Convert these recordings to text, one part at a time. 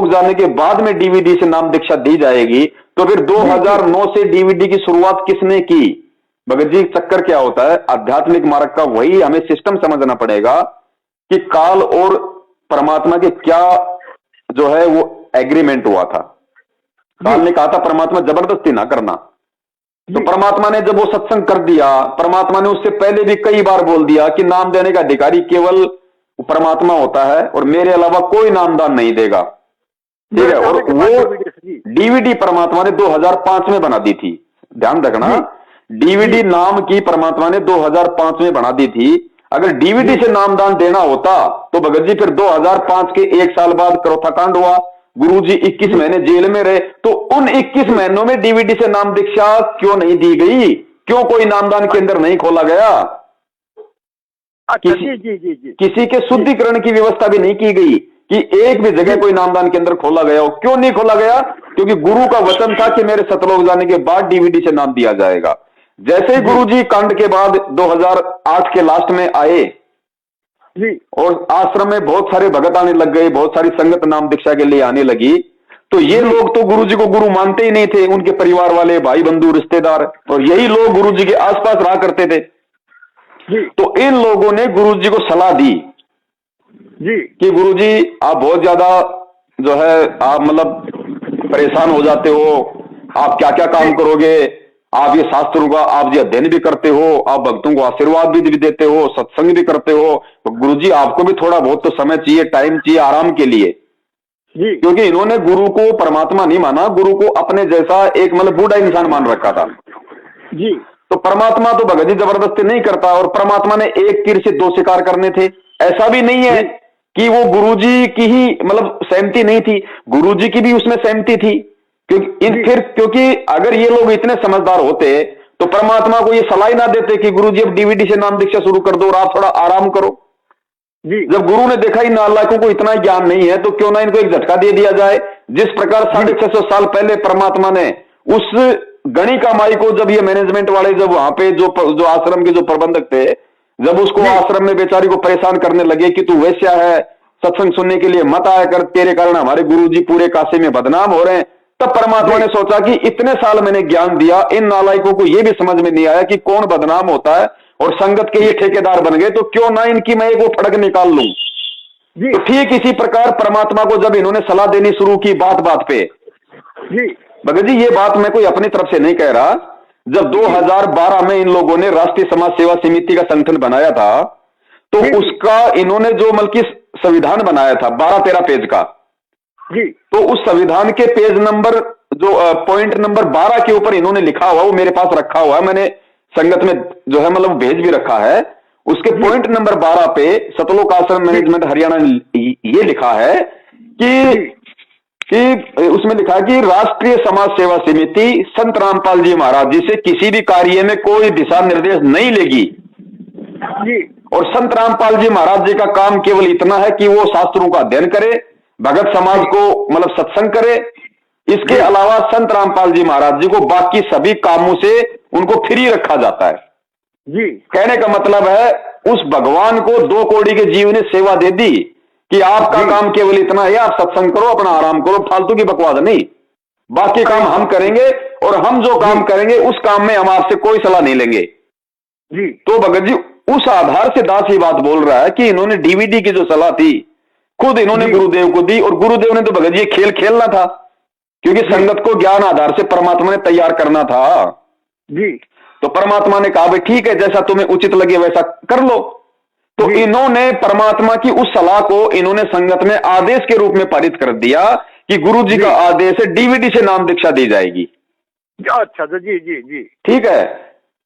सतलोक जाने के बाद में डीवीडी से नाम दीक्षा दी जाएगी, तो फिर 2009 से डीवीडी की शुरुआत किसने की? भगत जी चक्कर क्या होता है, आध्यात्मिक मार्ग का वही हमें सिस्टम समझना पड़ेगा कि काल और परमात्मा के क्या जो है वो एग्रीमेंट हुआ था। काल ने कहा था परमात्मा जबरदस्ती ना करना, तो परमात्मा ने जब वो सत्संग कर दिया, परमात्मा ने उससे पहले भी कई बार बोल दिया कि नाम देने का अधिकारी केवल परमात्मा होता है और मेरे अलावा कोई नामदान नहीं देगा, ठीक है। और वो डीवीडी परमात्मा ने 2005 में बना दी थी, ध्यान रखना, डीवीडी नाम की परमात्मा ने 2005 में बना दी थी। अगर डीवीडी से नामदान देना होता तो भगत जी फिर 2005 के 1 साल बाद करोथा कांड हुआ, गुरुजी 21 महीने जेल में रहे, तो उन 21 महीनों में डीवीडी से नाम दीक्षा क्यों नहीं दी गई? क्यों कोई नामदान केंद्र नहीं खोला गया? किसी के शुद्धिकरण की व्यवस्था भी नहीं की गई कि एक भी जगह कोई नामदान केंद्र खोला गया हो। क्यों नहीं खोला गया? क्योंकि गुरु का वचन था कि मेरे सतलोक जाने के बाद डीवीडी से नाम दिया जाएगा। जैसे ही गुरुजी कांड के बाद 2008 के लास्ट में आए और आश्रम में बहुत सारे भगत आने लग गए, बहुत सारी संगत नाम दीक्षा के लिए आने लगी, तो ये लोग तो गुरुजी को गुरु मानते ही नहीं थे, उनके परिवार वाले, भाई बंधु, रिश्तेदार, और यही लोग गुरुजी के आसपास रहा करते थे। तो इन लोगों ने गुरुजी को सलाह दी कि गुरुजी आप बहुत ज्यादा जो है आप मतलब परेशान हो जाते हो, आप क्या क्या काम करोगे, आप ये शास्त्रों का आप ये अध्ययन भी करते हो, आप भक्तों को आशीर्वाद भी देते हो, सत्संग भी करते हो, तो गुरुजी आपको भी थोड़ा बहुत तो समय चाहिए, टाइम चाहिए आराम के लिए। क्योंकि इन्होंने गुरु को परमात्मा नहीं माना, गुरु को अपने जैसा एक मतलब बूढ़ा इंसान मान रखा था। तो परमात्मा तो भगत जी जबरदस्ती नहीं करता, और परमात्मा ने एक तीर से 2 शिकार करने थे। ऐसा भी नहीं है कि वो गुरुजी की ही मतलब सहमति नहीं थी, गुरुजी की भी उसमें सहमति थी। क्योंकि अगर ये लोग इतने समझदार होते तो परमात्मा को ये सलाह ना देते कि गुरुजी अब डीवीडी से नाम दीक्षा शुरू कर दो और आप थोड़ा आराम करो। जब गुरु ने देखा ही नालायकों को इतना ज्ञान नहीं है, तो क्यों ना इनको एक झटका दे दिया जाए। जिस प्रकार 650 साल पहले परमात्मा ने उस गणिका माई को, जब ये मैनेजमेंट वाले जब वहां पे जो आश्रम के जो प्रबंधक थे, जब उसको आश्रम में बेचारी को परेशान करने लगे कि तू वैश्या है, सत्संग सुनने के लिए मत आया कर, तेरे कारण हमारे गुरुजी पूरे काशी में बदनाम हो रहे हैं, तब परमात्मा ने सोचा कि इतने साल मैंने ज्ञान दिया, इन नालायकों को यह भी समझ में नहीं आया कि कौन बदनाम होता है, और संगत के ये ठेकेदार बन गए, तो क्यों ना इनकी मैं एक वो फड़क निकाल लूं। तो ठीक इसी प्रकार परमात्मा को जब इन्होंने सलाह देनी शुरू की बात बात पे, भगत जी ये बात मैं कोई अपनी तरफ से नहीं कह रहा, जब 2012 में इन लोगों ने राष्ट्रीय समाज सेवा समिति का संगठन बनाया था, तो उसका इन्होंने जो बल्कि संविधान बनाया था 12-13 पेज का, तो उस संविधान के पेज नंबर जो पॉइंट नंबर 12 के ऊपर इन्होंने लिखा हुआ, वो मेरे पास रखा हुआ है, मैंने संगत में जो है मतलब भेज भी रखा है। उसके पॉइंट नंबर 12 पे सतलोक आश्रम मैनेजमेंट हरियाणा ने ये लिखा है कि उसमें लिखा है कि राष्ट्रीय समाज सेवा समिति संत रामपाल जी महाराज जी से किसी भी कार्य में कोई दिशा निर्देश नहीं लेगी, और संत रामपाल जी महाराज जी का काम केवल इतना है कि वो शास्त्रों का अध्ययन करे, भगत समाज को मतलब सत्संग करे। इसके अलावा संत रामपाल जी महाराज जी को बाकी सभी कामों से उनको फ्री रखा जाता है। कहने का मतलब है उस भगवान को 2 कौड़ी के जीव ने सेवा दे दी कि आपका काम केवल इतना है, आप सत्संग करो, अपना आराम करो, फालतू की बकवास नहीं, बाकी काम हम करेंगे, और हम जो काम करेंगे उस काम में हम आपसे कोई सलाह नहीं लेंगे। तो भगत जी उस आधार से दास ये बात बोल रहा है कि इन्होंने डीवीडी की जो सलाह थी खुद इन्होंने गुरुदेव को दी, और गुरुदेव ने तो भगत जी खेल खेलना था, क्योंकि संगत को ज्ञान आधार से परमात्मा ने तैयार करना था। तो परमात्मा ने कहा भाई ठीक है, जैसा तुम्हें उचित लगे वैसा कर लो। तो इन्होंने परमात्मा की उस सलाह को इन्होंने संगत में आदेश के रूप में पारित कर दिया कि गुरु जी का आदेश है डीवीडी से नाम दीक्षा दी जाएगी। अच्छा जी ठीक है।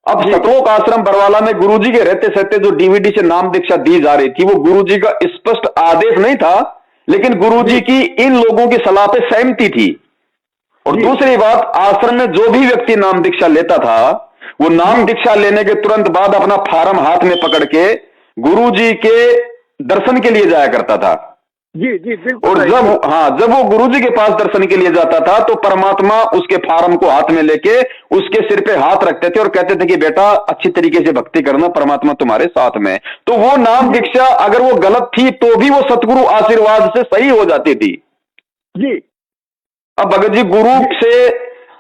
अब सतलोक आश्रम बरवाला में गुरुजी के रहते सहते जो डीवीडी से नाम दीक्षा दी जा रही थी, वो गुरुजी का स्पष्ट आदेश नहीं था, लेकिन गुरुजी की इन लोगों की सलाह पे सहमति थी। और दूसरी बात, आश्रम में जो भी व्यक्ति नाम दीक्षा लेता था, वो नाम दीक्षा लेने के तुरंत बाद अपना फार्म हाथ में पकड़ के गुरुजी के दर्शन के लिए जाया करता था। बिल्कुल। और जब वो गुरुजी के पास दर्शन के लिए जाता था, तो परमात्मा उसके फार्म को हाथ में लेके उसके सिर पे हाथ रखते थे और कहते थे कि बेटा अच्छी तरीके से भक्ति करना, परमात्मा तुम्हारे साथ में। तो वो नाम दीक्षा अगर वो गलत थी तो भी वो सतगुरु आशीर्वाद से सही हो जाती थी। जी अब भगत जी गुरु से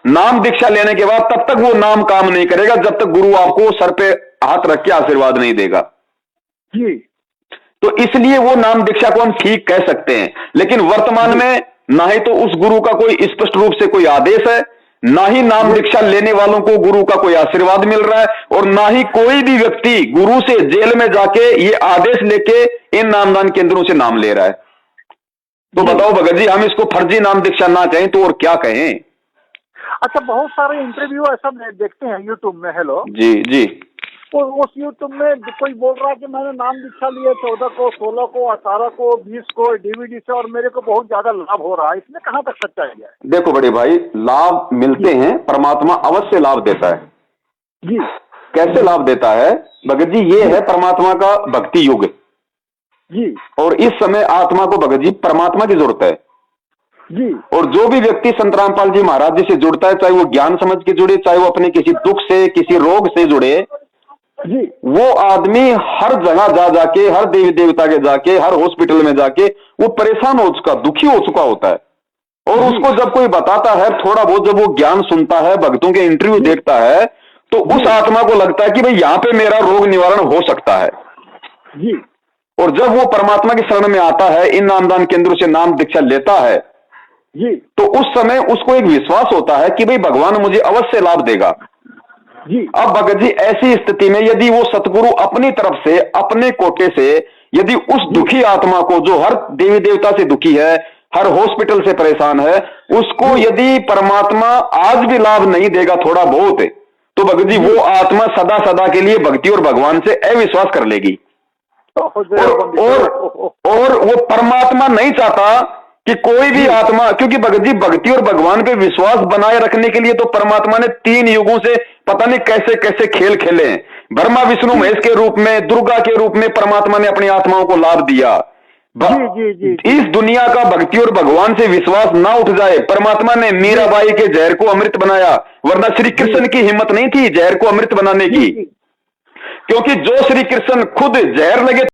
नाम दीक्षा लेने के बाद तब तक वो नाम काम नहीं करेगा जब तक गुरु आपको सर पे हाथ रख के आशीर्वाद नहीं देगा। जी तो इसलिए वो नाम दीक्षा को हम ठीक कह सकते हैं, लेकिन वर्तमान में ना ही तो उस गुरु का कोई स्पष्ट रूप से कोई आदेश है, ना ही नाम दीक्षा लेने वालों को गुरु का कोई आशीर्वाद मिल रहा है, और ना ही कोई भी व्यक्ति गुरु से जेल में जाके ये आदेश लेके इन नामदान केंद्रों से नाम ले रहा है। तो बताओ भगत जी, हम इसको फर्जी नाम दीक्षा ना कहें तो और क्या कहें? अच्छा, बहुत सारे इंटरव्यू ऐसा देखते हैं यूट्यूब में। हेलो जी जी। तो उस यूट्यूब में कोई बोल रहा है कि मैंने नाम दीक्षा लिया 14 को, 16 को, 18 को, 20 को डीवीडी से, और मेरे को बहुत ज्यादा लाभ हो रहा है। इसमें कहाँ तक सच्चाई है? देखो बड़े भाई, लाभ मिलते हैं, परमात्मा अवश्य लाभ देता है जी। कैसे लाभ देता है भगत जी? ये है परमात्मा का भक्ति युग जी और इस समय आत्मा को भगत जी परमात्मा की जरूरत है। जी और जो भी व्यक्ति संत रामपाल जी महाराज जी से जुड़ता है, चाहे वो ज्ञान समझ के जुड़े, चाहे वो अपने किसी दुख से, किसी रोग से जुड़े, जी वो आदमी हर जगह जा जाके, हर देवी देवता के जाके, हर हॉस्पिटल में जाके वो परेशान हो चुका, दुखी हो चुका होता है। और उसको जब कोई बताता है थोड़ा बहुत, जब वो ज्ञान सुनता है, भक्तों के इंटरव्यू देखता है, तो उस आत्मा को लगता है कि भाई यहां पे मेरा रोग निवारण हो सकता है। जी और जब वो परमात्मा की शरण में आता है, इन नामदान केंद्रों से नाम दीक्षा लेता है, जी तो उस समय उसको एक विश्वास होता है कि भाई भगवान मुझे अवश्य लाभ देगा। जी अब भगत जी, ऐसी स्थिति में यदि वो सतगुरु अपनी तरफ से, अपने कोटे से, यदि उस दुखी आत्मा को, जो हर देवी देवता से दुखी है, हर हॉस्पिटल से परेशान है, उसको यदि परमात्मा आज भी लाभ नहीं देगा थोड़ा बहुत, तो भगत जी वो आत्मा सदा सदा के लिए भक्ति और भगवान से अविश्वास कर लेगी। और वो परमात्मा नहीं चाहता कि कोई भी आत्मा, क्योंकि भगत जी भक्ति और भगवान पे विश्वास बनाए रखने के लिए तो परमात्मा ने 3 युगों से पता नहीं कैसे कैसे खेल खेले हैं। ब्रह्मा विष्णु महेश के रूप में, दुर्गा के रूप में परमात्मा ने अपनी आत्माओं को लाभ दिया। जी इस दुनिया का भक्ति और भगवान से विश्वास ना उठ जाए, परमात्मा ने मीराबाई के जहर को अमृत बनाया, वरना श्री कृष्ण की हिम्मत नहीं थी जहर को अमृत बनाने की, क्योंकि जो श्री कृष्ण खुद जहर लगे